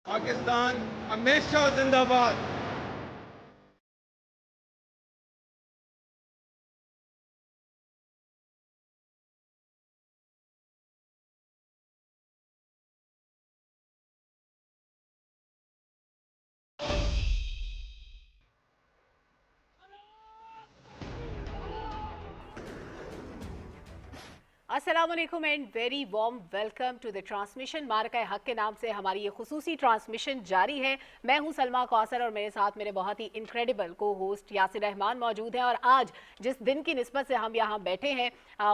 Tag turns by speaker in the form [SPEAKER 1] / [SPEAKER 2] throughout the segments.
[SPEAKER 1] पाकिस्तान हमेशा जिंदाबाद।
[SPEAKER 2] अस्सलामुअलैकुम and very warm welcome to the transmission. Marka Haq के नाम से हमारी ये खुसूसी ट्रांसमिशन जारी है। मैं हूं सलमा कौसर और मेरे साथ मेरे बहुत ही इनक्रेडिबल को होस्ट यासिर रहमान मौजूद हैं। और आज जिस दिन की निस्बत से हम यहाँ बैठे हैं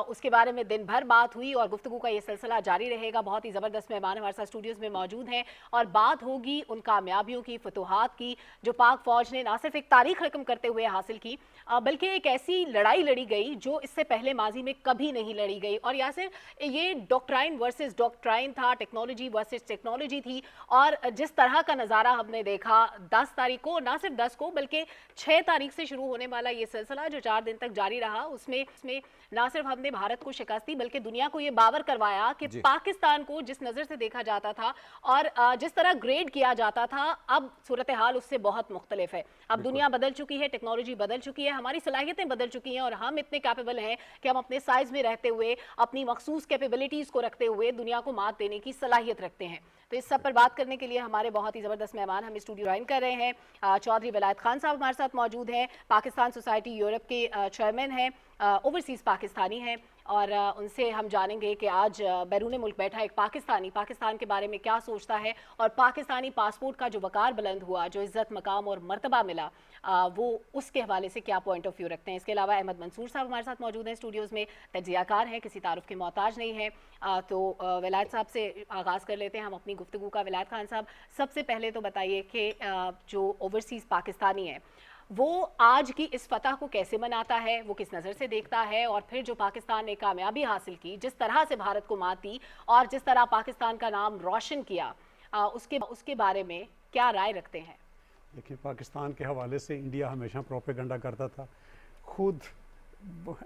[SPEAKER 2] उसके बारे में दिन भर बात हुई और गुफ्तगू का ये सिलसिला जारी रहेगा। बहुत ही ज़बरदस्त मेहमान हमारे साथ स्टूडियोज़ में मौजूद हैं और बात होगी उन कामयाबियों की, फतूहात की, जो पाक फ़ौज ने ना सिर्फ एक तारीख रकम करते हुए हासिल की बल्कि एक ऐसी लड़ाई लड़ी गई जो इससे पहले माजी में कभी नहीं लड़ी गई। और यासिर, ये डॉक्ट्राइन वर्सेस डॉक्ट्राइन था, टेक्नोलॉजी वर्सेस टेक्नोलॉजी थी। और जिस तरह का नज़ारा हमने देखा 10 तारीख को, ना सिर्फ 10 को बल्कि 6 तारीख से शुरू होने वाला ये सिलसिला जो 4 दिन तक जारी रहा, उसमें ना सिर्फ हमने भारत को शिकस्त दी बल्कि दुनिया को ये बावर करवाया कि पाकिस्तान को जिस नज़र से देखा जाता था और जिस तरह ग्रेड किया जाता था, अब सूरत हाल उससे बहुत मुख्तलिफ है। अब दुनिया बदल चुकी है, टेक्नोलॉजी बदल चुकी है, हमारी सलाहियतें बदल चुकी हैं और हम इतने कैपेबल हैं कि हम अपने साइज में रहते हुए, अपनी मखसूस कैपेबिलिटीज़ को रखते हुए दुनिया को मात देने की सलाहियत रखते हैं। तो इस सब पर बात करने के लिए हमारे बहुत ही ज़बरदस्त मेहमान हम स्टूडियो ज्वाइन कर रहे हैं। चौधरी वलायत खान साहब हमारे साथ मौजूद हैं, पाकिस्तान सोसाइटी यूरोप के चेयरमैन हैं, ओवरसीज़ पाकिस्तानी हैं। और उनसे हम जानेंगे कि आज बैरून मुल्क बैठा एक पाकिस्तानी पाकिस्तान के बारे में क्या सोचता है और पाकिस्तानी पासपोर्ट का जो वकार बुलंद हुआ, जो इज़्ज़त, मकाम और मर्तबा मिला, वो उसके हवाले से क्या पॉइंट ऑफ व्यू रखते हैं। इसके अलावा अहमद मंसूर साहब हमारे साथ मौजूद हैं स्टूडियोज़ में, तजियाकार हैं, किसी तारुफ के मोहताज नहीं है। तो वलायत साहब से आगाज़ कर लेते हैं हम अपनी गुफ्तगू का। वलायत खान साहब, सबसे पहले तो बताइए कि जो ओवरसीज़ पाकिस्तानी है वो आज की इस फतह को कैसे मनाता है, वो किस नज़र से देखता है, और फिर जो पाकिस्तान ने कामयाबी हासिल की, जिस तरह से भारत को मात दी और जिस तरह पाकिस्तान का नाम रोशन किया, उसके बारे में क्या राय रखते हैं।
[SPEAKER 3] देखिए, पाकिस्तान के हवाले से इंडिया हमेशा प्रोपेगेंडा करता था। खुद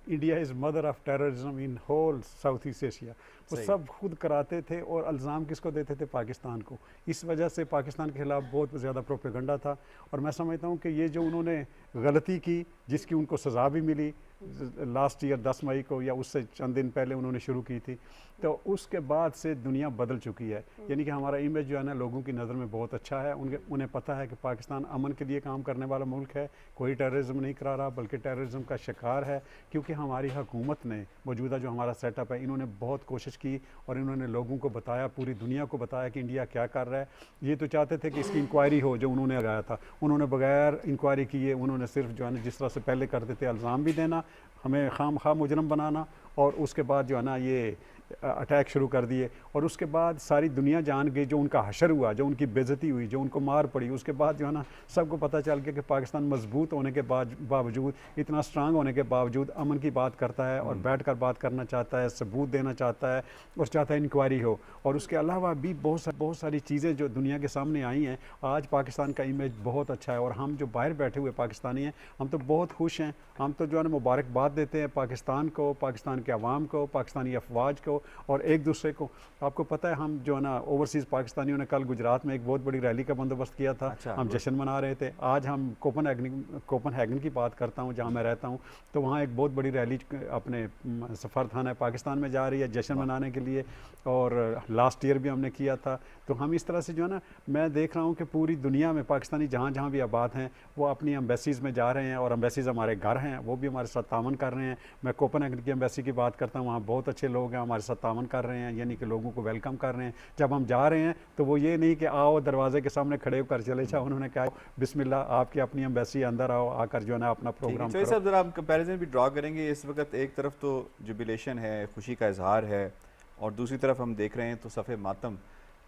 [SPEAKER 3] India is mother of terrorism in whole South East Asia, वो सब खुद कराते थे और इल्ज़ाम किसको देते थे? पाकिस्तान को। इस वजह से पाकिस्तान के खिलाफ बहुत ज़्यादा प्रोपेगेंडा था। और मैं समझता हूँ कि ये जो उन्होंने गलती की, जिसकी उनको सज़ा भी मिली लास्ट ईयर 10 मई को, या उससे चंद दिन पहले उन्होंने शुरू की थी, तो उसके बाद से दुनिया बदल चुकी है। यानी कि हमारा इमेज जो है ना, लोगों की नज़र में बहुत अच्छा है। उन्हें पता है कि पाकिस्तान अमन के लिए काम करने वाला मुल्क है, कोई टेररिज्म नहीं करा रहा बल्कि टेररिज्म का शिकार है। क्योंकि हमारी हुकूमत ने, मौजूदा जो हमारा सेटअप है, इन्होंने बहुत कोशिश की और इन्होंने लोगों को बताया, पूरी दुनिया को बताया कि इंडिया क्या कर रहा है। ये तो चाहते थे कि इसकी इंक्वायरी हो, जो उन्होंने लगाया था। उन्होंने बगैर इंक्वायरी किए, उन्होंने सिर्फ जो है ना, जिस तरह से पहले करते थे, इल्ज़ाम भी देना, हमें खाम खा मुजरम बनाना, और उसके बाद जो है ना ये अटैक शुरू कर दिए। और उसके बाद सारी दुनिया जान गई, जो उनका हशर हुआ, जो उनकी बेइज्जती हुई, जो उनको मार पड़ी, उसके बाद जो है ना सबको पता चल गया कि पाकिस्तान मजबूत होने के बावजूद, इतना स्ट्रांग होने के बावजूद अमन की बात करता है और बैठ कर बात करना चाहता है, सबूत देना चाहता है और चाहता है इंक्वायरी हो। और उसके अलावा भी बहुत सारी चीज़ें जो दुनिया के सामने आई हैं। आज पाकिस्तान का इमेज बहुत अच्छा है और हम जो बाहर बैठे हुए पाकिस्तानी हैं, हम तो बहुत खुश हैं। हम तो जो है ना मुबारकबाद देते हैं पाकिस्तान को, पाकिस्तान के अवाम को, पाकिस्तानी अफवाज को और एक दूसरे को। आपको पता है, हम जो है ना ओवरसीज़ पाकिस्तानियों ने कल गुजरात में एक बहुत बड़ी रैली का बंदोबस्त किया था। हम जश्न मना रहे थे। आज हम कोपनहेगन की बात करता हूँ, जहाँ मैं रहता हूँ, तो वहाँ एक बहुत बड़ी रैली अपने सफरखाना पाकिस्तान में जा रही है जश्न मनाने के लिए। और लास्ट ईयर भी हमने किया था। तो हम इस तरह से जो है ना, मैं देख रहा हूँ कि पूरी दुनिया में पाकिस्तानी जहाँ जहाँ भी आबाद हैं, वो अपनी एम्बेसीज़ में जा रहे हैं और एम्बेसीज़ हमारे घर हैं, वो भी हमारे साथ तावन कर रहे हैं। मैं कोपनहेगन की एम्बेसी की बात करता हूँ, वहाँ बहुत अच्छे लोग हैं, हमारे साथ तावन कर रहे हैं, यानी कि लोगों को वेलकम कर रहे हैं। जब हम जा रहे हैं तो वो ये नहीं कि आओ दरवाजे के सामने खड़े होकर चले जाओ। उन्होंने कहा बिस्मिल्लाह, आपकी अपनी एम्बेसी, अंदर आओ, आकर जो है ना अपना प्रोग्राम करो।
[SPEAKER 4] सब जरा हम कंपैरिजन भी ड्रॉ करेंगे। इस वक्त एक तरफ तो जुबिलेशन है, खुशी का इजहार है, और दूसरी तरफ हम देख रहे हैं तो सफ़े मातम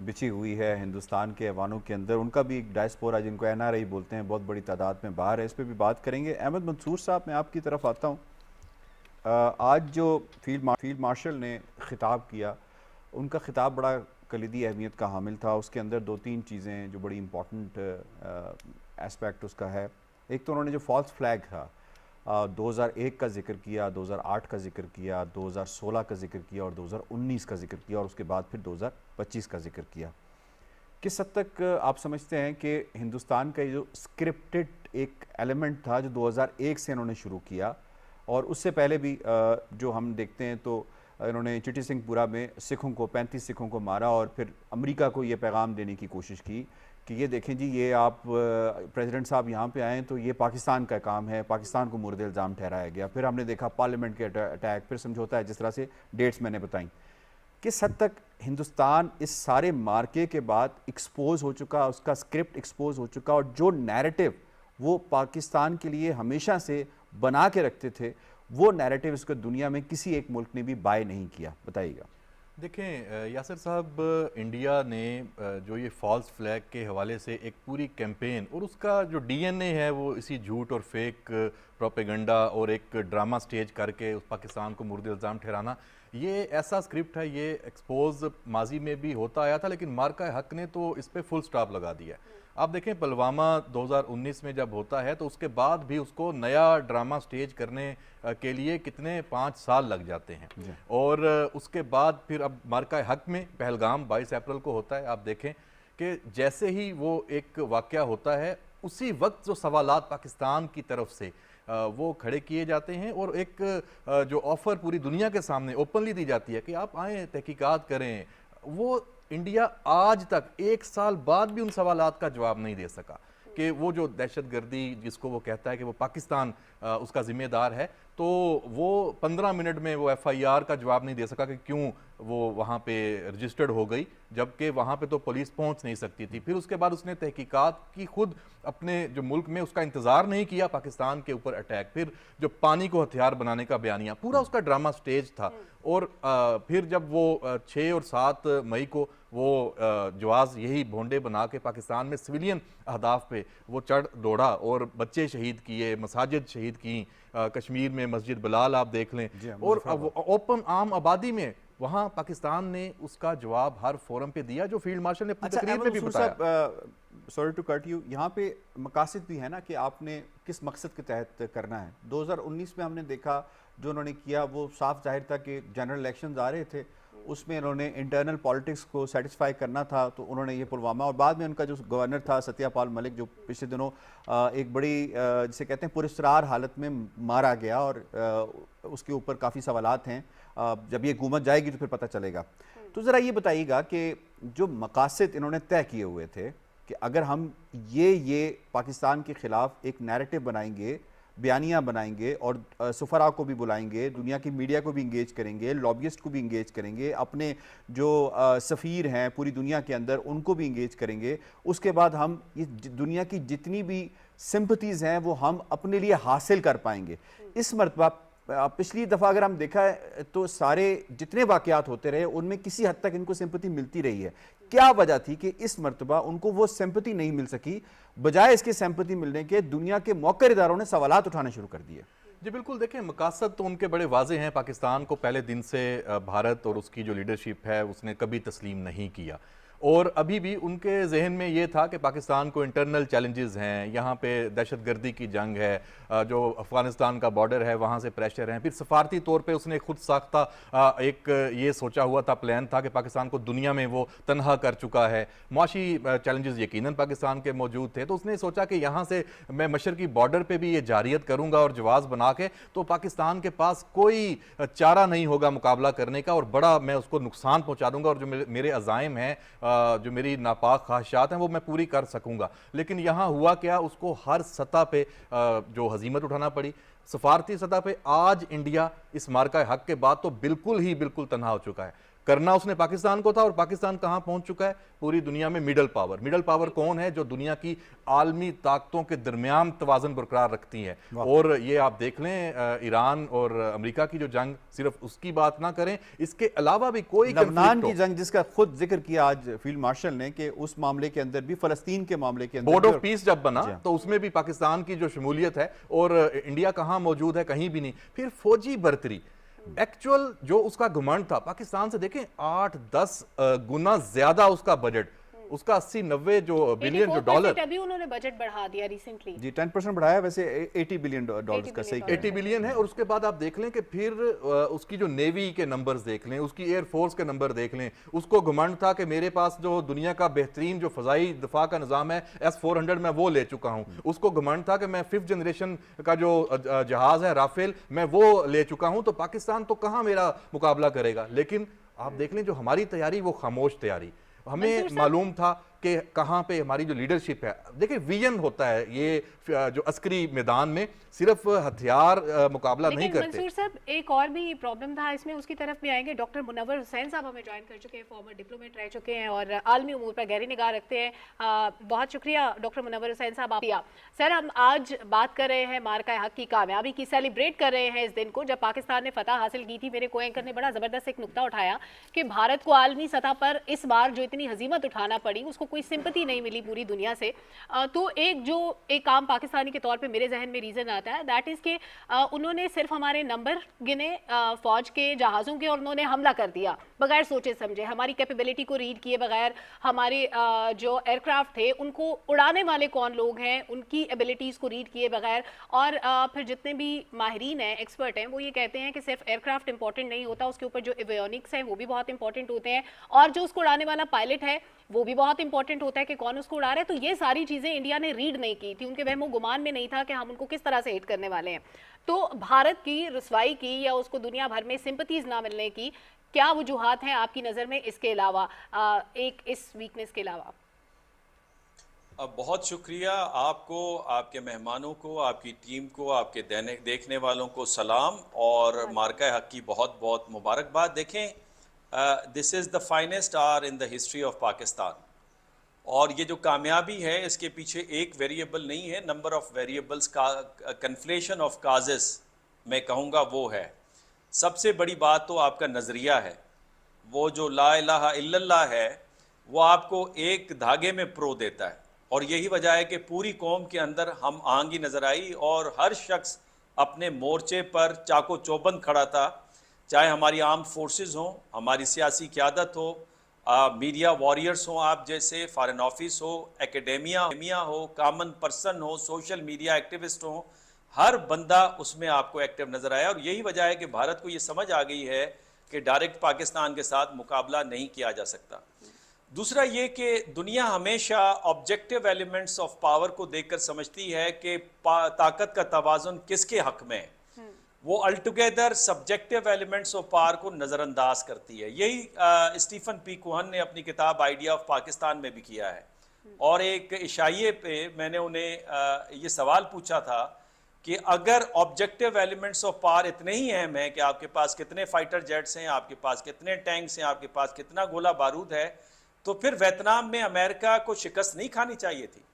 [SPEAKER 4] बिछी हुई है हिंदुस्तान के ऐवानों के अंदर। उनका भी एक डायस्पोरा, जिनको NRI बोलते हैं, बहुत बड़ी तादाद में बाहर है। इस पर भी बात करेंगे। अहमद मंसूर साहब, मैं आपकी तरफ आता हूँ। आज जो फील्ड मार्शल ने ख़िताब किया, उनका ख़िताब बड़ा कलीदी अहमियत का हामिल था। उसके अंदर 2-3 चीज़ें जो बड़ी इम्पॉर्टेंट एस्पेक्ट उसका है। एक तो उन्होंने जो फॉल्स फ्लैग था, 2001 का जिक्र किया, 2008 का जिक्र किया, 2016 का जिक्र किया और 2019 का जिक्र किया, और उसके बाद फिर 2025 का जिक्र किया किस हद तक आप समझते हैं कि हिंदुस्तान का ये जो स्क्रिप्टेड एक एलिमेंट था जो 2001 से इन्होंने शुरू किया, और उससे पहले भी जो हम देखते हैं तो इन्होंने चिटी सिंहपुरा में सिखों को 35 सिखों को मारा और फिर अमेरिका को ये पैगाम देने की कोशिश की कि ये देखें जी, ये आप प्रेसिडेंट साहब यहाँ पे आए तो ये पाकिस्तान का काम है, पाकिस्तान को मुर्द इल्ज़ाम ठहराया गया। फिर हमने देखा पार्लियामेंट के अटैक, फिर समझौता है, जिस तरह से डेट्स मैंने बताई। किस हद तक हिंदुस्तान इस सारे मार्के के बाद एक्सपोज हो चुका, उसका स्क्रिप्ट एक्सपोज हो चुका, और जो नैरेटिव वो पाकिस्तान के लिए हमेशा से बना के रखते थे, वो नैरेटिव इसको दुनिया में किसी एक मुल्क ने भी बाय नहीं किया। बताइएगा।
[SPEAKER 5] देखें यासिर साहब, इंडिया ने जो ये फॉल्स फ्लैग के हवाले से एक पूरी कैंपेन, और उसका जो डीएनए है वो इसी झूठ और फेक प्रोपेगेंडा और एक ड्रामा स्टेज करके उस पाकिस्तान को मुर्द इल्ज़ाम ठहराना, ये ऐसा स्क्रिप्ट है, ये एक्सपोज माजी में भी होता आया था, लेकिन मार्का हक ने तो इस पर फुल स्टॉप लगा दिया। आप देखें पुलवामा 2019 में जब होता है तो उसके बाद भी उसको नया ड्रामा स्टेज करने के लिए कितने 5 साल लग जाते हैं, और उसके बाद फिर अब मार्का हक में पहलगाम 22 अप्रैल को होता है। आप देखें कि जैसे ही वो एक वाक़या होता है, उसी वक्त जो सवालात पाकिस्तान की तरफ से वो खड़े किए जाते हैं, और एक जो ऑफ़र पूरी दुनिया के सामने ओपनली दी जाती है कि आप आएँ, तहकीकात करें, वो इंडिया आज तक 1 साल बाद भी उन सवालात का जवाब नहीं दे सका कि वो जो दहशतगर्दी जिसको वो कहता है कि वो पाकिस्तान उसका जिम्मेदार है, तो वो 15 मिनट में वो FIR का जवाब नहीं दे सका कि क्यों वो वहाँ पे रजिस्टर्ड हो गई, जबकि वहाँ पे तो पुलिस पहुँच नहीं सकती थी। फिर उसके बाद उसने तहकीकात की, खुद अपने जो मुल्क में उसका इंतज़ार नहीं किया, पाकिस्तान के ऊपर अटैक, फिर जो पानी को हथियार बनाने का बयानिया, पूरा उसका ड्रामा स्टेज था। और फिर जब वो 6 और 7 मई को वो जवाज़ यही भोंडे बना के पाकिस्तान में सिविलियन अहदाफ पे वो चढ़ दौड़ा और बच्चे शहीद किए, मसाजिद शहीद की, कश्मीर में मस्जिद बिलाल आप देख लें, और ओपन आम आबादी में वहाँ पाकिस्तान ने उसका जवाब हर फोरम पे दिया, जो फील्ड मार्शल ने अपनी तकरीर में भी बताया।
[SPEAKER 4] सॉरी टू कट यू, यहाँ पे मकासद भी है ना कि आपने किस मकसद के तहत करना है। 2019 में हमने देखा जो उन्होंने किया वो साफ जाहिर था कि जनरल इलेक्शंस आ रहे थे, उसमें इन्होंने इंटरनल पॉलिटिक्स को सेटिस्फाई करना था, तो उन्होंने ये पुलवामा, और बाद में उनका जो गवर्नर था सत्यापाल मलिक, जो पिछले दिनों एक बड़ी जिसे कहते हैं पुरस्कार हालत में मारा गया, और उसके ऊपर काफ़ी सवालात हैं, जब ये हुकूमत जाएगी तो फिर पता चलेगा। तो ज़रा ये बताइएगा कि जो मकासद इन्होंने तय किए हुए थे कि अगर हम ये पाकिस्तान के ख़िलाफ़ एक नैरेटिव बनाएंगे, बयानियाँ बनाएंगे, और सफरा को भी बुलाएंगे, दुनिया की मीडिया को भी इंगेज करेंगे, लॉबियस्ट को भी इंगेज करेंगे, अपने जो सफ़ीर हैं पूरी दुनिया के अंदर उनको भी इंगेज करेंगे, उसके बाद हम ये दुनिया की जितनी भी सिंपथीज़ हैं वो हम अपने लिए हासिल कर पाएंगे। इस मरतबा पिछली दफ़ा अगर हम देखा है तो सारे जितने वाक़यात होते रहे उनमें किसी हद तक इनको सिंपथी मिलती रही है। क्या वजह थी कि इस मरतबा उनको वो सिंपथी नहीं मिल सकी, बजाय इसके सिंपथी मिलने के दुनिया के मौक़र इदारों ने सवालात उठाने शुरू कर दिए?
[SPEAKER 5] जी बिल्कुल, देखें मकासद तो उनके बड़े वाज़े हैं। पाकिस्तान को पहले दिन से भारत और उसकी जो लीडरशिप है उसने कभी तस्लीम नहीं किया, और अभी भी उनके जहन में ये था कि पाकिस्तान को इंटरनल चैलेंजेस हैं, यहाँ पे दहशतगर्दी की जंग है, जो अफ़गानिस्तान का बॉर्डर है वहाँ से प्रेशर है। फिर सफारती तौर पे उसने खुद साख्ता एक ये सोचा हुआ था, प्लान था कि पाकिस्तान को दुनिया में वो तनहा कर चुका है। मुआशी चैलेंजेस यकीनन पाकिस्तान के मौजूद थे, तो उसने सोचा कि यहाँ से मैं मशरकी बॉर्डर पर भी ये जारियत करूँगा और जवाज़ बना के, तो पाकिस्तान के पास कोई चारा नहीं होगा मुकाबला करने का, और बड़ा मैं उसको नुकसान पहुँचा दूँगा, और जो मेरे अज़ाइम हैं, जो मेरी नापाक ख्वाहिशात हैं वो मैं पूरी कर सकूंगा। लेकिन यहाँ हुआ क्या, उसको हर सतह पे जो हजीमत उठाना पड़ी। सफारती सतह पे आज इंडिया इस मार्का हक के बाद तो बिल्कुल तनहा हो चुका है। करना उसने पाकिस्तान को था, और पाकिस्तान कहाँ पहुंच चुका है पूरी दुनिया में? Middle power. मिडल पावर कौन है? जो दुनिया की आलमी ताकतों के दरमियान तवाज़ुन बरकरार रखती है। और ये आप देख लें, ईरान और अमेरिका की जो जंग, सिर्फ उसकी बात ना करें, इसके अलावा भी कोई
[SPEAKER 4] लबनान की जंग जिसका खुद जिक्र किया आज फील्ड मार्शल ने कि उस मामले के अंदर भी, फ़लस्तीन के मामले के अंदर
[SPEAKER 5] बोर्ड ऑफ पीस जब बना तो उसमें भी पाकिस्तान की जो शमूलियत है, और इंडिया कहाँ मौजूद है? कहीं भी नहीं। फिर फौजी बर्तरी, एक्चुअल जो उसका घमंड था पाकिस्तान से, देखें 8-10 गुना ज्यादा उसका बजट उसका 80-90 जो बिलियन जो
[SPEAKER 2] 84%
[SPEAKER 5] डॉलर,
[SPEAKER 2] अभी उन्होंने बजट बढ़ा दिया रिसेंटली
[SPEAKER 4] जी 10% बढ़ाया, वैसे 80 बिलियन डॉलर्स का, सही
[SPEAKER 5] 80 बिलियन है। और उसके बाद आप देख लें कि फिर उसकी जो नेवी के नंबर्स देख लें, उसकी एयरफोर्स के नंबर देख लें, उसको घमंड था कि मेरे पास जो दुनिया का बेहतरीन जो फजाई दफा का निज़ाम है S-400 मैं वो ले चुका हूं। उसको घमंड था कि मैं 5th जनरेशन का जो जहाज है राफेल मैं वो ले चुका हूं। तो पाकिस्तान तो कहां मेरा मुकाबला करेगा। लेकिन आप देख लें जो हमारी तैयारी वो खामोश तैयारी, हमें मालूम था कि कहां पे हमारी जो लीडरशिप है। देखिए विजन होता है ये जो अस्करी मैदान में, सिर्फ हथियार मुकाबला नहीं करते।
[SPEAKER 2] मंसूर साहब एक और भी प्रॉब्लम था इसमें, उसकी तरफ भी आएंगे। डॉक्टर मुनव्वर हुसैन साहब हमें ज्वाइन कर चुके हैं, फॉर्मर डिप्लोमेट रह चुके हैं और आलमी उमूर पर गहरी निगाह रखते हैं। बहुत शुक्रिया डॉक्टर मुनव्वर हुसैन साहब आप। सर हम आज बात कर रहे हैं मार्का हक की कामयाबी की, सेलिब्रेट कर रहे हैं इस दिन को जब पाकिस्तान ने फतह हासिल की थी। मेरे को एंकर ने बड़ा ज़बरदस्त एक नुक्ता उठाया कि भारत को आलमी सतह पर इस बार जो इतनी हजीमत उठाना पड़ी उसको कोई सिंपैथी नहीं मिली पूरी दुनिया से। तो एक काम पाकिस्तानी के तौर पे मेरे जहन में रीज़न आता है, दैट इज़ कि उन्होंने सिर्फ हमारे नंबर गिने फौज के जहाज़ों के और उन्होंने हमला कर दिया बगैर सोचे समझे, हमारी कैपेबिलिटी को रीड किए बगैर, हमारे जो एयरक्राफ्ट थे उनको उड़ाने वाले कौन लोग हैं उनकी एबिलिटीज़ को रीड किए बगैर। और फिर जितने भी माहिरीन हैं, एक्सपर्ट हैं, वो ये कहते हैं कि सिर्फ एयरक्राफ्ट इंपॉर्टेंट नहीं होता, उसके ऊपर जो एवियोनिक्स हैं वो भी बहुत इंपॉर्टेंट होते हैं और जो उसको उड़ाने वाला पायलट है वो भी बहुत इंपॉर्टेंट होता है कि कौन उसको उड़ा रहा है। तो ये सारी चीज़ें इंडिया ने रीड नहीं की थी, उनके वहमो गुमान में नहीं था कि हम उनको किस तरह से हिट करने वाले हैं। तो भारत की रुसवाई की या उसको दुनिया भर में सिंपैथीज ना मिलने की क्या वजूहात हैं आपकी नज़र में, इसके अलावा एक इस वीकनेस के अलावा?
[SPEAKER 6] बहुत शुक्रिया आपको, आपके मेहमानों को, आपकी टीम को, आपके देखने वालों को सलाम और मार्का हक की बहुत बहुत मुबारकबाद। देखें this is the finest hour in the history of Pakistan और ये जो कामयाबी है इसके पीछे एक वेरिएबल नहीं है, नंबर ऑफ़ वेरिएबल्स का कन्फ्लेशन ऑफ काजेस मैं कहूँगा वो है। सबसे बड़ी बात तो आपका नज़रिया है, वो जो ला इलाहा इल्लल्लाह है वो आपको एक धागे में प्रो देता है और यही वजह है कि पूरी कौम के अंदर हम आहंगी नज़र आई और हर शख्स अपने मोर्चे पर चाको चौबंद खड़ा था, चाहे हमारी आर्म फोर्सेस हों, हमारी सियासी क़यादत हो, मीडिया वॉरियर्स हों आप जैसे, फॉरेन ऑफिस हो, एकेडेमिया हो, कॉमन पर्सन हो, सोशल मीडिया एक्टिविस्ट हो, हर बंदा उसमें आपको एक्टिव नज़र आया। और यही वजह है कि भारत को ये समझ आ गई है कि डायरेक्ट पाकिस्तान के साथ मुकाबला नहीं किया जा सकता। दूसरा ये कि दुनिया हमेशा ऑब्जेक्टिव एलिमेंट्स ऑफ पावर को देखकर समझती है कि ताकत का तवाज़ुन किसके हक में है, वो अल्टुगेदर सब्जेक्टिव एलिमेंट्स ऑफ पावर को नज़रअंदाज करती है। यही स्टीफन पी कोहन ने अपनी किताब आइडिया ऑफ पाकिस्तान में भी किया है। और एक इशाइये पे मैंने उन्हें ये सवाल पूछा था कि अगर ऑब्जेक्टिव एलिमेंट्स ऑफ पावर इतने ही अहम हैं कि आपके पास कितने फाइटर जेट्स हैं, आपके पास कितने टैंक्स हैं, आपके पास कितना गोला बारूद है, तो फिर वियतनाम में अमेरिका को शिकस्त नहीं खानी चाहिए थी,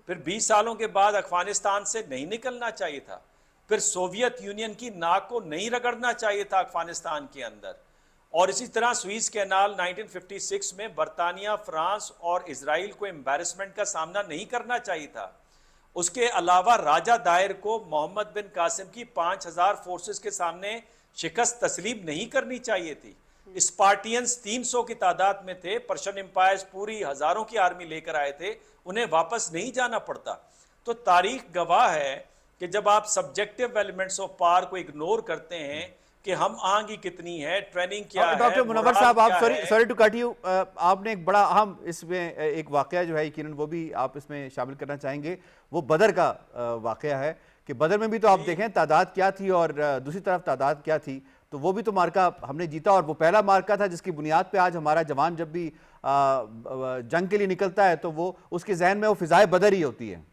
[SPEAKER 6] फिर 20 सालों के बाद अफगानिस्तान से नहीं निकलना चाहिए था, फिर सोवियत यूनियन की नाक को नहीं रगड़ना चाहिए था अफगानिस्तान के अंदर। और इसी तरह स्वीज कैनाल 1956 में बरतानिया, फ्रांस और इजराइल को एम्बैरसमेंट का सामना नहीं करना चाहिए था। उसके अलावा राजा दायर को मोहम्मद बिन कासिम की 5000 फोर्सेस के सामने शिकस्त तस्लीम नहीं करनी चाहिए थी। स्पार्टियंस 300 की तादाद में थे, पर्शियन एम्पायर्स पूरी हजारों की आर्मी लेकर आए थे, उन्हें वापस नहीं जाना पड़ता। तो तारीख गवाह है कि जब आप सब्जेक्टिव एलिमेंट्स ऑफ पावर को इग्नोर करते हैं कि हम आगे कितनी है, ट्रेनिंग क्या है।
[SPEAKER 4] डॉक्टर मुनव्वर साहब, आप सॉरी टू कट यू, आपने एक बड़ा अहम इसमें एक वाकया जो है यकीनन वो भी आप इसमें शामिल करना चाहेंगे, वो बदर का वाकया है कि बदर में भी तो आप देखें तादाद क्या थी और दूसरी तरफ तादाद क्या थी, तो वो भी तो मार्का हमने जीता और वो पहला मार्का था जिसकी बुनियाद पे आज हमारा जवान जब भी जंग के लिए निकलता है तो वो उसके जहन में वो फिजाए बदर ही होती है।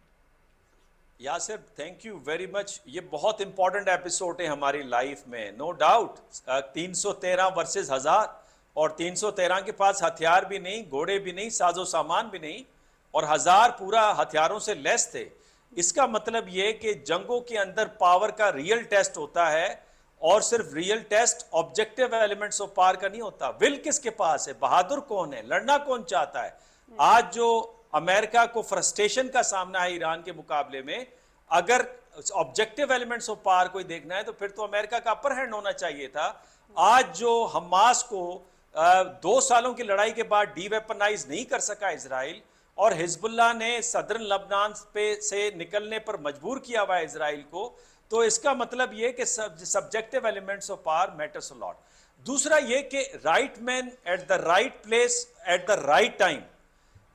[SPEAKER 6] Yasir, thank you very much. ये बहुत इंपॉर्टेंट एपिसोड है हमारी लाइफ में, नो डाउट। 313 वर्सेस 1000 और 313 के पास हथियार भी नहीं, घोड़े भी नहीं, साजो सामान भी नहीं और 1000 पूरा हथियारों से लेस थे। इसका मतलब ये कि जंगों के अंदर पावर का रियल टेस्ट होता है और सिर्फ real test objective elements of power का नहीं होता। विल किसके पास है, बहादुर कौन है, लड़ना कौन चाहता है। आज जो अमेरिका को फ्रस्ट्रेशन का सामना है ईरान के मुकाबले में, अगर ऑब्जेक्टिव एलिमेंट्स ऑफ पावर को देखना है तो फिर तो अमेरिका का अपर हैंड होना चाहिए था। आज जो हमास को 2 सालों की लड़ाई के बाद डीवेपनाइज नहीं कर सका इजराइल, और हिजबुल्लाह ने सदर्न लबनान पे से निकलने पर मजबूर किया हुआ है इजराइल को, तो इसका मतलब ये कि subjective elements of power matters a lot. दूसरा ये कि right man at the right place at the right time,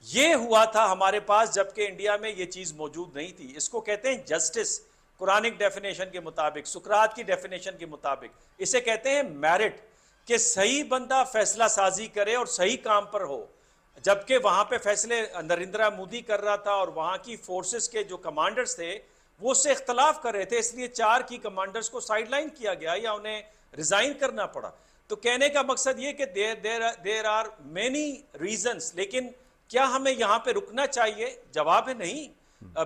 [SPEAKER 6] ये हुआ था हमारे पास, जबकि इंडिया में ये चीज मौजूद नहीं थी। इसको कहते हैं जस्टिस, कुरानिक डेफिनेशन के मुताबिक, सुकरात की डेफिनेशन के मुताबिक इसे कहते हैं मेरिट, कि सही बंदा फैसला साजी करे और सही काम पर हो। जबकि वहां पे फैसले नरेंद्र मोदी कर रहा था और वहां की फोर्सेस के जो कमांडर्स थे वो उससे इख्तलाफ कर रहे थे, इसलिए 4 की कमांडर्स को साइडलाइन किया गया या उन्हें रिजाइन करना पड़ा। तो कहने का मकसद ये कि देर आर मेनी रीजंस, लेकिन क्या हमें यहां पे रुकना चाहिए? जवाब है नहीं,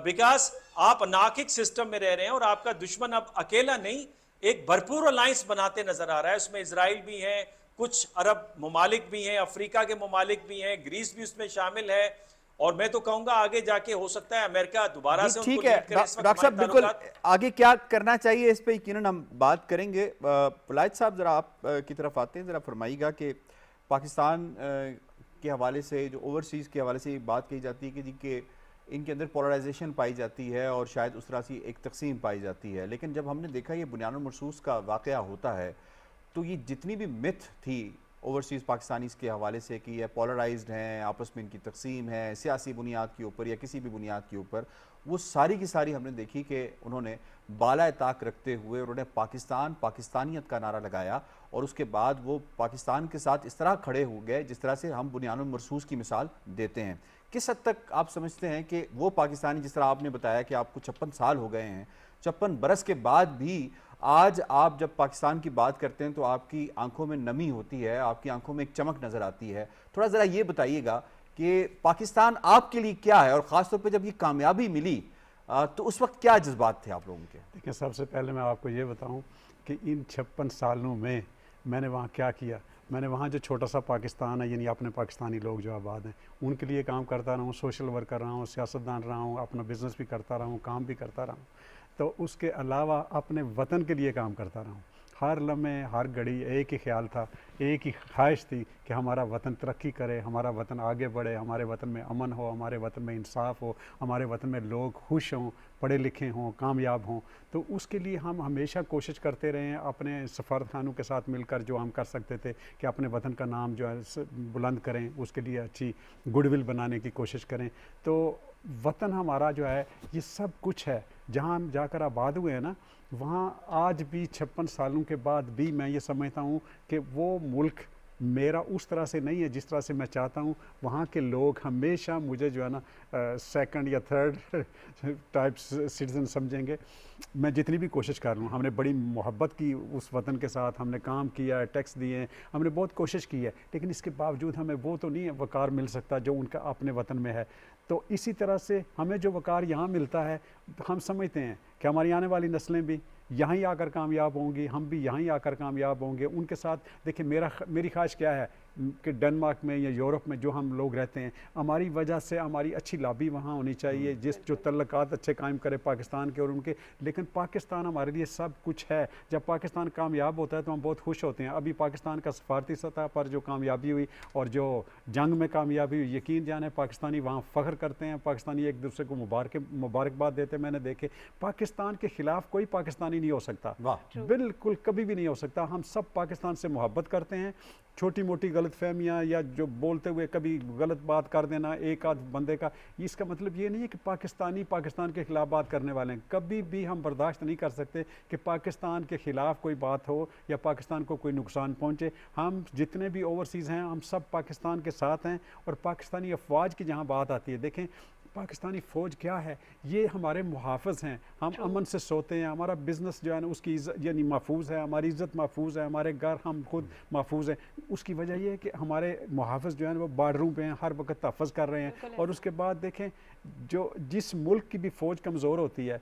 [SPEAKER 6] बिकॉज आप अनार्किक सिस्टम में रह रहे हैं और आपका दुश्मन अब अकेला नहीं, एक भरपूर अलायंस बनाते नजर आ रहा है। उसमें इजराइल भी है, कुछ अरब ममालिक भी हैं, अफ्रीका के ममालिक भी हैं, ग्रीस भी उसमें शामिल है, और मैं तो कहूंगा आगे जाके हो सकता है अमेरिका दोबारा से
[SPEAKER 4] ठीक है डॉक्टर साहब, बिल्कुल आगे क्या करना चाहिए इस पे यकीनन हम बात करेंगे। पुलायत साहब जरा आप की तरफ आते हैं, जरा फरमाइएगा कि पाकिस्तान के हवाले से, जो ओवरसीज़ के हवाले से ये बात कही जाती है कि जी के इनके अंदर पोलराइजेशन पाई जाती है और शायद उस तरह से एक तकसीम पाई जाती है, लेकिन जब हमने देखा ये बुनियानुल मरसूस का वाक़या होता है तो ये जितनी भी मिथ थी ओवरसीज़ पाकिस्तानीज़ के हवाले से कि ये पोलराइज्ड हैं, आपस में इनकी तकसीम है सियासी बुनियाद के ऊपर या किसी भी बुनियाद के ऊपर, वो सारी की सारी हमने देखी कि उन्होंने बाला ताक रखते हुए उन्होंने पाकिस्तान पाकिस्तानियत का नारा लगाया, और उसके बाद वो पाकिस्तान के साथ इस तरह खड़े हो गए जिस तरह से हम बुनियानुल मरसूस की मिसाल देते हैं। किस हद तक आप समझते हैं कि वो पाकिस्तानी, जिस तरह आपने बताया कि आपको 56 साल हो गए हैं, 56 बरस के बाद भी आज आप जब पाकिस्तान की बात करते हैं तो आपकी आंखों में नमी होती है, आपकी आंखों में एक चमक नज़र आती है। थोड़ा ज़रा ये बताइएगा कि पाकिस्तान आपके लिए क्या है, और ख़ासतौर पे जब ये कामयाबी मिली तो उस वक्त क्या जज्बात थे आप लोगों के?
[SPEAKER 3] देखिए, सबसे पहले मैं आपको ये बताऊं कि इन 56 सालों में मैंने वहाँ क्या किया। मैंने वहाँ जो छोटा सा पाकिस्तान है, यानी अपने पाकिस्तानी लोग जो आबाद हैं, उनके लिए काम करता रहा हूँ, सोशल वर्क कर रहा हूँ, सियासतदान रहा हूँ, अपना बिज़नेस भी करता रहा हूँ, काम भी करता रहा हूँ। तो उसके अलावा अपने वतन के लिए काम करता रहा हूँ। हर लम्हे हर घड़ी एक ही ख्याल था, एक ही ख्वाहिश थी कि हमारा वतन तरक्की करे, हमारा वतन आगे बढ़े, हमारे वतन में अमन हो, हमारे वतन में इंसाफ हो, हमारे वतन में लोग खुश हों, पढ़े लिखे हों, कामयाब हों। तो उसके लिए हम हमेशा कोशिश करते रहे हैं, अपने सफ़ारत खानों के साथ मिलकर जो हम कर सकते थे कि अपने वतन का नाम जो है बुलंद करें, उसके लिए अच्छी गुडविल बनाने की कोशिश करें। तो वतन हमारा जो है ये सब कुछ है। जहाँ हम जाकर आबाद हुए हैं ना, वहाँ आज भी 56 सालों के बाद भी मैं ये समझता हूँ कि वो मुल्क मेरा उस तरह से नहीं है जिस तरह से मैं चाहता हूँ। वहाँ के लोग हमेशा मुझे जो है ना सेकंड या थर्ड टाइप सिटीज़न समझेंगे। मैं जितनी भी कोशिश कर लूँ, हमने बड़ी मोहब्बत की उस वतन के साथ, हमने काम किया है, टैक्स दिए हैं, हमने बहुत कोशिश की है, लेकिन इसके बावजूद हमें वो तो नहीं है वक़ार मिल सकता जो उनका अपने वतन में है। तो इसी तरह से हमें जो वक़ार यहाँ मिलता है, हम समझते हैं कि हमारी आने वाली नस्लें भी यहाँ ही आकर कामयाब होंगी, हम भी यहाँ ही आकर कामयाब होंगे उनके साथ। देखिए, मेरी ख्वाहिश क्या है कि डेनमार्क में या यूरोप में जो हम लोग रहते हैं, हमारी वजह से हमारी अच्छी लॉबी वहाँ होनी चाहिए, जो तल्लुकात अच्छे कायम करे पाकिस्तान के और उनके। लेकिन पाकिस्तान हमारे लिए सब कुछ है। जब पाकिस्तान कामयाब होता है तो हम बहुत खुश होते हैं। अभी पाकिस्तान का सफारती सतह पर जो कामयाबी हुई और जो जंग में कामयाबी हुई, यकीन जाने पाकिस्तानी वहाँ फ़ख्र करते हैं, पाकिस्तानी एक दूसरे को मुबारकबाद देते। मैंने देखे पाकिस्तान के ख़िलाफ़ कोई पाकिस्तानी नहीं हो सकता, बिल्कुल कभी भी नहीं हो सकता। हम सब पाकिस्तान से मोहब्बत करते हैं। छोटी मोटी गलतफहमियाँ या जो बोलते हुए कभी गलत बात कर देना एक आध बंदे का, इसका मतलब ये नहीं है कि पाकिस्तानी पाकिस्तान के ख़िलाफ़ बात करने वाले हैं। कभी भी हम बर्दाश्त नहीं कर सकते कि पाकिस्तान के ख़िलाफ़ कोई बात हो या पाकिस्तान को कोई नुकसान पहुँचे। हम जितने भी ओवरसीज़ हैं, हम सब पाकिस्तान के साथ हैं। और पाकिस्तानी अफवाज की जहाँ बात आती है, देखें पाकिस्तानी फ़ौज क्या है, ये हमारे मुहाफ़िज़ हैं। हम अमन से सोते हैं, हमारा बिज़नेस जो है ना उसकी यानी महफूज है, हमारी इज़्ज़त महफूज है, हमारे घर हम खुद महफूज हैं। उसकी वजह ये है कि हमारे मुहाफ़िज़ जो है वो बॉर्डरों पे हैं, हर वक्त तहफ़्फ़ुज़ कर रहे हैं। और उसके बाद देखें, जो जिस मुल्क की भी फ़ौज कमज़ोर होती है,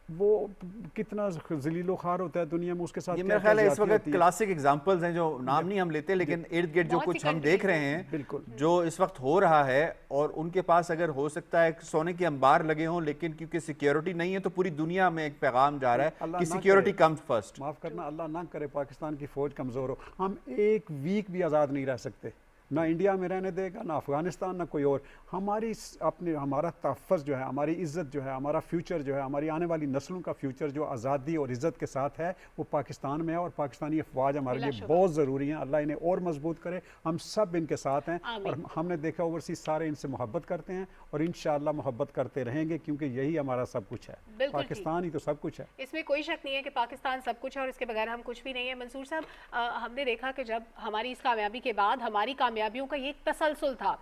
[SPEAKER 3] वो कितना जलीलो खार होता है दुनिया में, उसके साथ
[SPEAKER 4] ये
[SPEAKER 3] क्या
[SPEAKER 4] मेरा ख्याल है इस
[SPEAKER 3] ज्यादती
[SPEAKER 4] वक्त
[SPEAKER 3] होती है।
[SPEAKER 4] क्लासिक एग्जांपल्स हैं जो नाम नहीं हम लेते, लेकिन इर्द गिर्द जो
[SPEAKER 2] बहुत
[SPEAKER 4] कुछ
[SPEAKER 2] सी
[SPEAKER 4] हम देख रहे हैं,
[SPEAKER 3] बिल्कुल।
[SPEAKER 4] जो इस वक्त हो रहा है, और उनके पास अगर हो सकता है सोने के अंबार लगे हों, लेकिन क्योंकि सिक्योरिटी नहीं है तो पूरी दुनिया में एक पैगाम जा रहा है
[SPEAKER 3] अल्लाह
[SPEAKER 4] कि
[SPEAKER 3] ना
[SPEAKER 4] सिक्योरिटी
[SPEAKER 3] करे।
[SPEAKER 4] Comes first.
[SPEAKER 3] माफ़ करना, अल्लाह ना करे पाकिस्तान की फ़ौज कमज़ोर हो, हम एक वीक भी आज़ाद नहीं रह सकते, ना इंडिया में रहने देगा, ना अफ़गानिस्तान, ना कोई और। हमारा तहफ़्फ़ुज़ जो है, हमारी इज़्ज़त जो है, हमारा फ्यूचर जो है, हमारी आने वाली नस्लों का फ्यूचर जो आज़ादी और इज़्ज़त के साथ है, वो पाकिस्तान में है, और पाकिस्तानी अफवाज हमारे लिए बहुत ज़रूरी हैं। अल्लाह इन्हें और मजबूत करे, हम सब इनके साथ हैं, और हमने देखा ओवरसीज़ सारे इनसे मोहब्बत करते हैं, और इंशाअल्लाह मोहब्बत करते रहेंगे, क्योंकि यही हमारा सब कुछ है। पाकिस्तान ही तो सब कुछ है,
[SPEAKER 2] इसमें कोई शक नहीं है कि पाकिस्तान सब कुछ है और इसके बगैर हम कुछ भी नहीं है। मंसूर साहब, हमने देखा कि जब हमारी इस कामयाबी के बाद हमारी कामयाबियों का ये एक तसलसल था,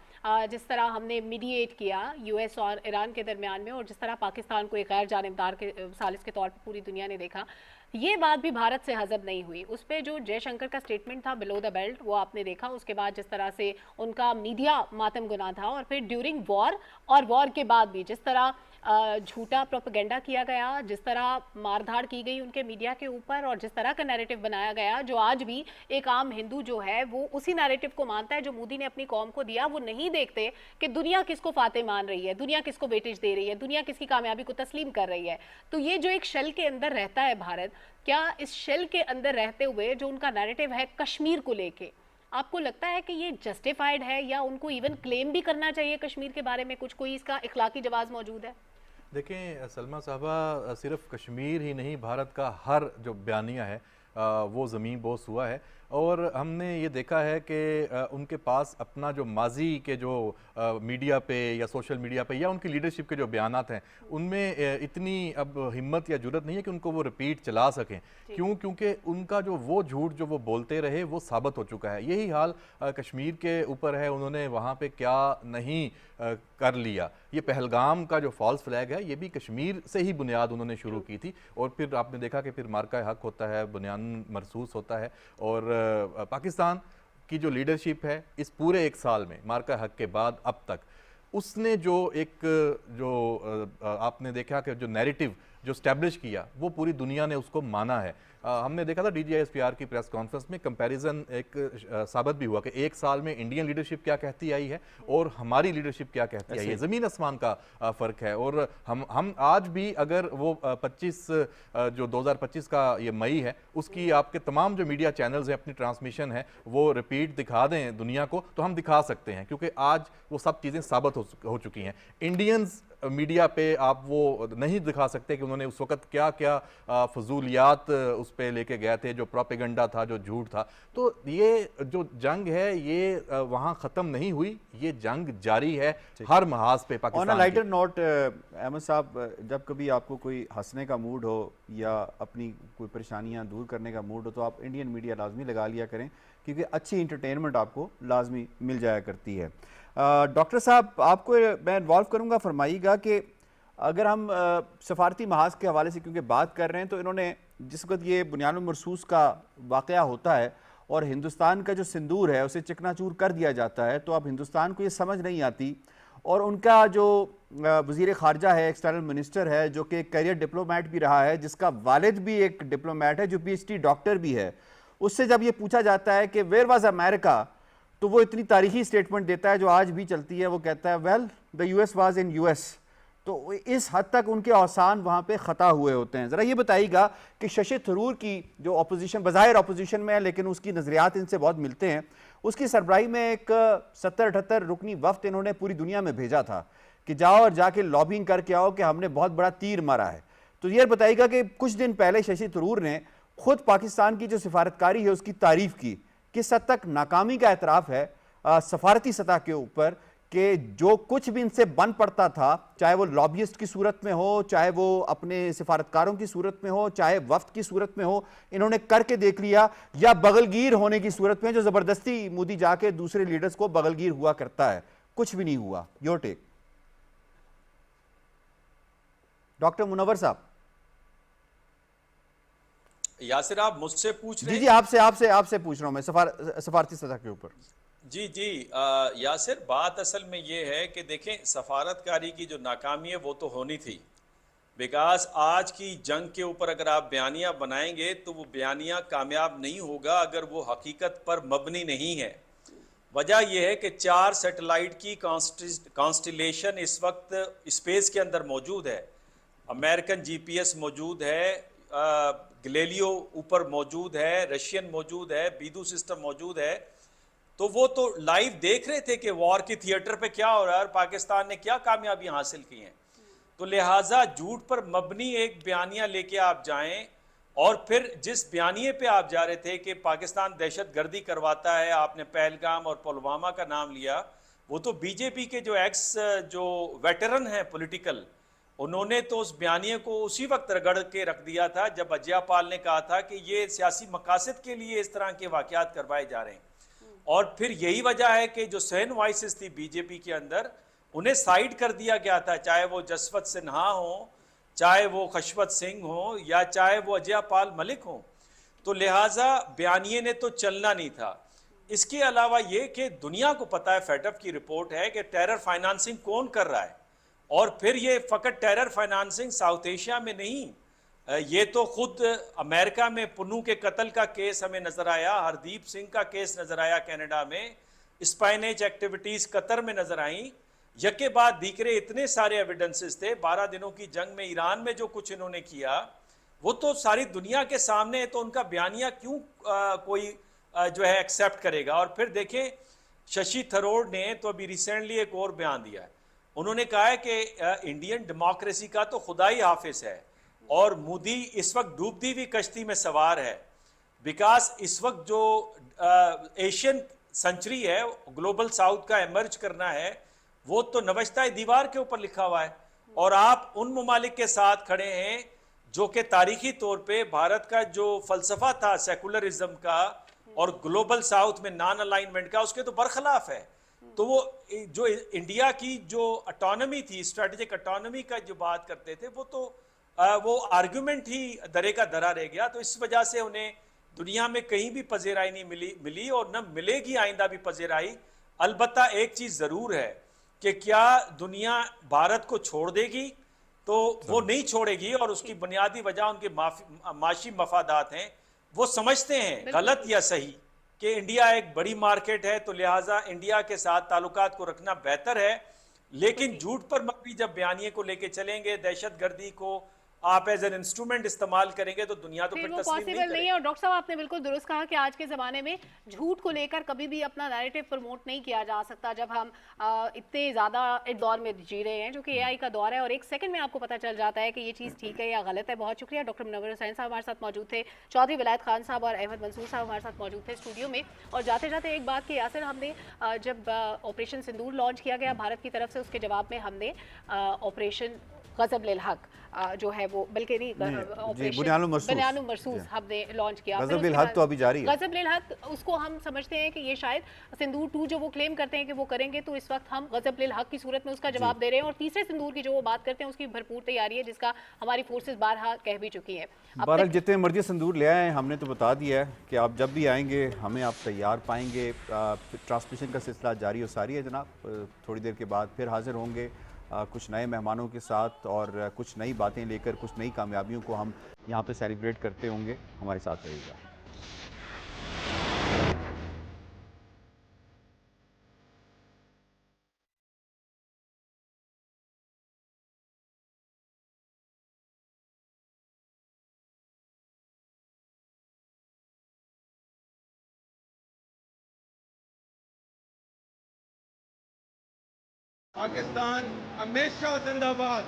[SPEAKER 2] जिस तरह हमने मीडिएट किया यूएस और ईरान के दरमियान में, और जिस तरह पाकिस्तान को एक गैर जानिबदार के सालिस के तौर पर पूरी दुनिया ने देखा, ये बात भी भारत से हजम नहीं हुई। उस पर जो जयशंकर का स्टेटमेंट था बिलो द बेल्ट, वो आपने देखा। उसके बाद जिस तरह से उनका मीडिया मातम गुना था, और फिर ड्यूरिंग वॉर और वॉर के बाद भी जिस तरह झूठा प्रोपेगेंडा किया गया, जिस तरह मारधाड़ की गई उनके मीडिया के ऊपर, और जिस तरह का नैरेटिव बनाया गया, जो आज भी एक आम हिंदू जो है वो उसी नैरेटिव को मानता है जो मोदी ने अपनी कौम को दिया। वो नहीं देखते कि दुनिया किसको फाते मान रही है, दुनिया किसको वेटेज दे रही है, दुनिया किसकी कामयाबी को तस्लीम कर रही है। तो ये जो एक शेल के अंदर रहता है भारत, क्या इस शेल के अंदर रहते हुए जो उनका नैरेटिव है कश्मीर को लेके, आपको लगता है कि ये जस्टिफाइड है, या उनको इवन क्लेम भी करना चाहिए कश्मीर के बारे में कुछ, कोई इसका इखलाकी जवाब मौजूद है?
[SPEAKER 5] देखें सलमा साहबा, सिर्फ कश्मीर ही नहीं, भारत का हर जो बयानिया है वो ज़मीन बोस हुआ है, और हमने ये देखा है कि उनके पास अपना जो माजी के जो मीडिया पे या सोशल मीडिया पे या उनकी लीडरशिप के जो बयानात हैं, उनमें इतनी अब हिम्मत या जुर्रत नहीं है कि उनको वो रिपीट चला सकें। क्यों? क्योंकि उनका जो वो झूठ जो वो बोलते रहे वो साबित हो चुका है। यही हाल कश्मीर के ऊपर है, उन्होंने वहाँ पे क्या नहीं कर लिया। ये पहलगाम का जो फॉल्स फ्लैग है, ये भी कश्मीर से ही बुनियाद उन्होंने शुरू की थी, और फिर आपने देखा कि फिर मार्का हक होता है, बुनियाद मरसूस होता है। और पाकिस्तान की जो लीडरशिप है इस पूरे एक साल में मार्का हक के बाद अब तक, उसने जो एक जो आपने देखा कि जो नैरेटिव जो स्टैब्लिश किया, वो पूरी दुनिया ने उसको माना है। हमने देखा था DGISPR की प्रेस कॉन्फ्रेंस में कंपैरिजन एक साबित भी हुआ कि एक साल में इंडियन लीडरशिप क्या कहती आई है और हमारी लीडरशिप क्या कहती आई है, ज़मीन आसमान का फ़र्क है। और हम आज भी अगर वो 25 जो 2025 का ये मई है, उसकी आपके तमाम जो मीडिया चैनल्स हैं अपनी ट्रांसमिशन है वो रिपीट दिखा दें दुनिया को, तो हम दिखा सकते हैं, क्योंकि आज वो सब चीज़ें साबित हो चुकी हैं। इंडियंस मीडिया पे आप वो नहीं दिखा सकते कि उन्होंने उस वक्त क्या क्या फजूलियात उस पे लेके गए थे, जो प्रोपेगेंडा था, जो झूठ था। तो ये जो जंग है ये वहाँ ख़त्म नहीं हुई, ये जंग जारी है हर महाज पे Pakistan.
[SPEAKER 4] On a lighter note Ahmad sahab, जब कभी आपको कोई हंसने का मूड हो या अपनी कोई परेशानियाँ दूर करने का मूड हो, तो आप इंडियन मीडिया लाजमी लगा लिया करें, क्योंकि अच्छी इंटरटेनमेंट आपको लाजमी मिल जाया करती है। डॉक्टर साहब, आपको मैं इन्वॉल्व करूंगा, फरमाइएगा कि अगर हम सफारती महाज के हवाले से क्योंकि बात कर रहे हैं, तो इन्होंने जिस वक्त ये बुनियाद मरसूस का वाक़या होता है और हिंदुस्तान का जो सिंदूर है उसे चकनाचूर कर दिया जाता है, तो अब हिंदुस्तान को ये समझ नहीं आती, और उनका जो वज़ीर ख़ारजा है, एक्सटर्नल मिनिस्टर है, जो कि करियर डिप्लोमेट भी रहा है, जिसका वालिद भी एक डिप्लोमेट है, जो PhD डॉक्टर भी है, उससे जब ये पूछा जाता है कि वेयर वाज अमेरिका, तो वो इतनी तारीखी स्टेटमेंट देता है जो आज भी चलती है। वो कहता है well the US was in US। तो इस हद तक उनके औसान वहाँ पे ख़ता हुए होते हैं। ज़रा ये बताइएगा कि शशि थरूर की जो अपोजिशन, बज़ाहिर अपोजिशन में है लेकिन उसकी नज़रियात इनसे बहुत मिलते हैं, उसकी सरबराही में एक 70-78 रुकनी वफ्द इन्होंने पूरी दुनिया में भेजा था कि जाओ और जाके लॉबिंग करके आओ कि हमने बहुत बड़ा तीर मारा है। तो ये बताइएगा कि कुछ दिन पहले शशि थरूर ने खुद पाकिस्तान की जो सिफारतकारी है उसकी तारीफ़ की, किस हद तक नाकामी का एतराफ़ है सफारती सतह के ऊपर कि जो कुछ भी इनसे बन पड़ता था, चाहे वो लॉबियस्ट की सूरत में हो, चाहे वो अपने सिफारतकारों की सूरत में हो, चाहे वफ्द की सूरत में हो, इन्होंने करके देख लिया, या बगलगीर होने की सूरत में जो ज़बरदस्ती मोदी जाके दूसरे लीडर्स को बगलगीर हुआ करता है, कुछ भी नहीं हुआ। योर टेक डॉक्टर मुनव्वर साहब।
[SPEAKER 6] यासिर, आप मुझसे पूछ रहे हैं?
[SPEAKER 4] जी, आपसे पूछ रहा हूं मैं सफारती सतह के ऊपर।
[SPEAKER 6] जी, यासिर, बात असल में ये है कि देखें, सफारतकारी की जो नाकामी है वो तो होनी थी, बिकॉज आज की जंग के ऊपर अगर आप बयानियाँ बनाएंगे तो वो बयानियाँ कामयाब नहीं होगा अगर वो हकीकत पर मबनी नहीं है। वजह यह है कि 4 सैटेलाइट की कॉन्स्टिलेशन इस वक्त स्पेस के अंदर मौजूद है। अमेरिकन जीपीएस मौजूद है, गैलीलियो ऊपर मौजूद है, रशियन मौजूद है, बीदू सिस्टम मौजूद है। तो वो तो लाइव देख रहे थे कि वॉर की थिएटर पे क्या हो रहा है और पाकिस्तान ने क्या कामयाबियां हासिल की हैं। तो लिहाजा झूठ पर मबनी एक बयानिया लेके आप जाएं और फिर जिस बयानिए पे आप जा रहे थे कि पाकिस्तान दहशतगर्दी करवाता है, आपने पहलगाम और पुलवामा का नाम लिया, वो तो बीजेपी के जो एक्स जो वेटरन हैं पॉलिटिकल, उन्होंने तो उस बयानिए को उसी वक्त रगड़ के रख दिया था जब अजय पाल ने कहा था कि ये सियासी मकासद के लिए इस तरह के वाक़यात करवाए जा रहे हैं। और फिर यही वजह है कि जो सहन वॉइसेस थी बीजेपी के अंदर, उन्हें साइड कर दिया गया था, चाहे वो जसवंत सिन्हा हो, चाहे वो खशवत सिंह हो, या चाहे वो अजय पाल मलिक हो। तो लिहाजा बयानिए ने तो चलना नहीं था। इसके अलावा ये कि दुनिया को पता है, फेडअप की रिपोर्ट है कि टेरर फाइनेंसिंग कौन कर रहा है, और फिर ये फ़कत टेरर फाइनेंसिंग साउथ एशिया में नहीं, ये तो खुद अमेरिका में पुन्नू के कत्ल का केस हमें नज़र आया, हरदीप सिंह का केस नज़र आया कनाडा में, स्पाइनेज एक्टिविटीज़ कतर में नज़र आई, यके बाद दीकरे इतने सारे एविडेंसेस थे। 12 दिनों की जंग में ईरान में जो कुछ इन्होंने किया वो तो सारी दुनिया के सामने है, तो उनका बयानिया क्यों कोई जो है एक्सेप्ट करेगा। और फिर देखें, शशि थरूर ने तो अभी रिसेंटली एक और बयान दिया है, उन्होंने कहा है कि इंडियन डेमोक्रेसी का तो खुदा ही हाफिज है और मोदी इस वक्त डूबती हुई कश्ती में सवार है। बिकॉज इस वक्त जो एशियन सेंचुरी है, ग्लोबल साउथ का एमर्ज करना है, वो तो नवश्ता दीवार के ऊपर लिखा हुआ है। और आप उन ममालिक के साथ खड़े हैं जो कि तारीखी तौर पे भारत का जो फलसफा था सेकुलरिज्म का और ग्लोबल साउथ में नॉन अलाइनमेंट का, उसके तो बरखिलाफ है। तो वो जो इंडिया की जो ऑटोनॉमी थी, स्ट्रेटेजिक ऑटोनॉमी का जो बात करते थे, वो तो वो आर्गुमेंट ही दरे का दरा रह गया। तो इस वजह से उन्हें दुनिया में कहीं भी पजेराई नहीं मिली और न मिलेगी आइंदा भी पजेराई। अलबत्ता एक चीज़ ज़रूर है कि क्या दुनिया भारत को छोड़ देगी, तो वो नहीं छोड़ेगी, और उसकी बुनियादी वजह उनके माशी मफादात हैं। वो समझते हैं, गलत या सही, कि इंडिया एक बड़ी मार्केट है, तो लिहाजा इंडिया के साथ ताल्लुकात को रखना बेहतर है। लेकिन झूठ पर मबनी जब बयानिए को लेके चलेंगे, दहशतगर्दी को आप एज एन इंस्ट्रूमेंट इस्तेमाल करेंगे, तो दुनिया तो फिर
[SPEAKER 2] वो
[SPEAKER 6] तस्लीम
[SPEAKER 2] पॉसिबल नहीं है। और डॉक्टर साहब, आपने बिल्कुल दुरुस्त कहा कि आज के ज़माने में झूठ को लेकर कभी भी अपना नैरेटिव प्रमोट नहीं किया जा सकता, जब हम इतने ज़्यादा एक दौर में जी रहे हैं जो कि एआई का दौर है, और एक सेकंड में आपको पता चल जाता है कि ये चीज़ ठीक है या गलत है। बहुत शुक्रिया। डॉक्टर मुनव्वर हुसैन साहब हमारे साथ मौजूद थे, चौधरी विलायत खान साहब और अहमद मंसूर साहब हमारे साथ मौजूद थे स्टूडियो में। और जाते जाते एक बात कि यासिर, हमने जब ऑपरेशन सिंदूर लॉन्च किया गया भारत की तरफ से, उसके जवाब में हमने ऑपरेशन गज़ब लिल हक जो है वो, बल्कि बुनियानुल मरसूस हमने लॉन्च किया।
[SPEAKER 4] गज़ब लिल हक तो अभी जारी है।
[SPEAKER 2] गज़ब लिल हक, उसको हम समझते हैं कि ये शायद सिंदूर 2 जो वो क्लेम करते हैं कि वो करेंगे, तो इस वक्त हम गज़ब लिल हक की सूरत में उसका जवाब दे रहे हैं। और तीसरे सिंदूर की जो वो बात करते हैं उसकी भरपूर तैयारी है, जिसका हमारी फोर्सेस बारहा कह भी चुकी हैं।
[SPEAKER 4] बहरहाल जितने मर्जी सिंदूर ले आए, हमने तो बता दिया है कि आप जब भी आएंगे हमें आप तैयार पाएंगे। ट्रांसमिशन का सिलसिला जारी और सारी है जनाब। थोड़ी देर के बाद फिर हाजिर होंगे कुछ नए मेहमानों के साथ, और कुछ नई बातें लेकर, कुछ नई कामयाबियों को हम यहाँ पे सेलिब्रेट करते होंगे। हमारे साथ रहिएगा।
[SPEAKER 1] पाकिस्तान हमेशा जिंदाबाद।